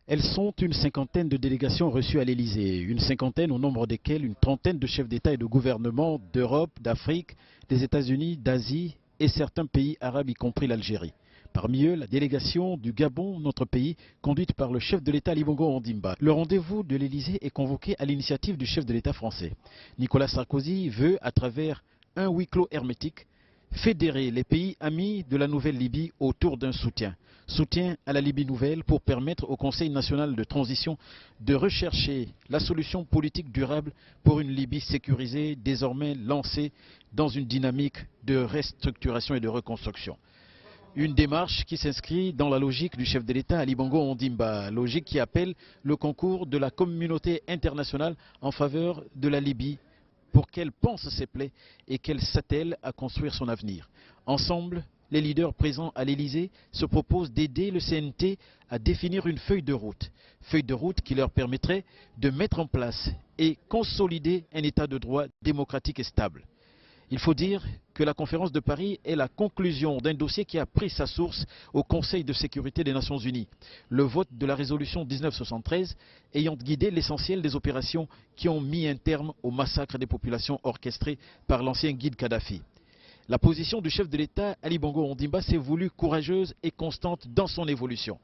Elles sont une cinquantaine de délégations reçues à l'Élysée, une cinquantaine au nombre desquelles une trentaine de chefs d'État et de gouvernement d'Europe, d'Afrique, des États-Unis, d'Asie et certains pays arabes, y compris l'Algérie. Parmi eux, la délégation du Gabon, notre pays, conduite par le chef de l'État Ali Bongo Ondimba. Le rendez-vous de l'Élysée est convoqué à l'initiative du chef de l'État français. Nicolas Sarkozy veut, à travers un huis clos hermétique, fédérer les pays amis de la nouvelle Libye autour d'un soutien. Soutien à la Libye nouvelle pour permettre au Conseil national de transition de rechercher la solution politique durable pour une Libye sécurisée, désormais lancée dans une dynamique de restructuration et de reconstruction. Une démarche qui s'inscrit dans la logique du chef de l'État Ali Bongo Ondimba, logique qui appelle le concours de la communauté internationale en faveur de la Libye pour qu'elle pense ses plaies et qu'elle s'attelle à construire son avenir. Ensemble, les leaders présents à l'Élysée se proposent d'aider le CNT à définir une feuille de route qui leur permettrait de mettre en place et consolider un état de droit démocratique et stable. Il faut dire que la conférence de Paris est la conclusion d'un dossier qui a pris sa source au Conseil de sécurité des Nations Unies. Le vote de la résolution 1973 ayant guidé l'essentiel des opérations qui ont mis un terme au massacre des populations orchestré par l'ancien guide Kadhafi. La position du chef de l'État, Ali Bongo Ondimba, s'est voulue courageuse et constante dans son évolution.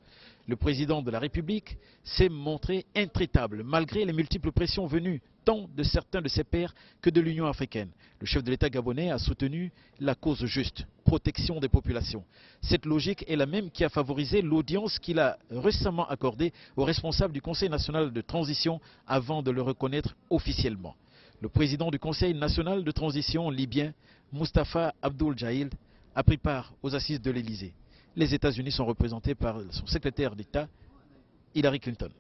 Le président de la République s'est montré intraitable malgré les multiples pressions venues tant de certains de ses pairs que de l'Union africaine. Le chef de l'État gabonais a soutenu la cause juste, protection des populations. Cette logique est la même qui a favorisé l'audience qu'il a récemment accordée aux responsables du Conseil national de transition avant de le reconnaître officiellement. Le président du Conseil national de transition libyen, Mustafa Abdul Jahil, a pris part aux assises de l'Élysée. Les États-Unis sont représentés par son secrétaire d'État, Hillary Clinton.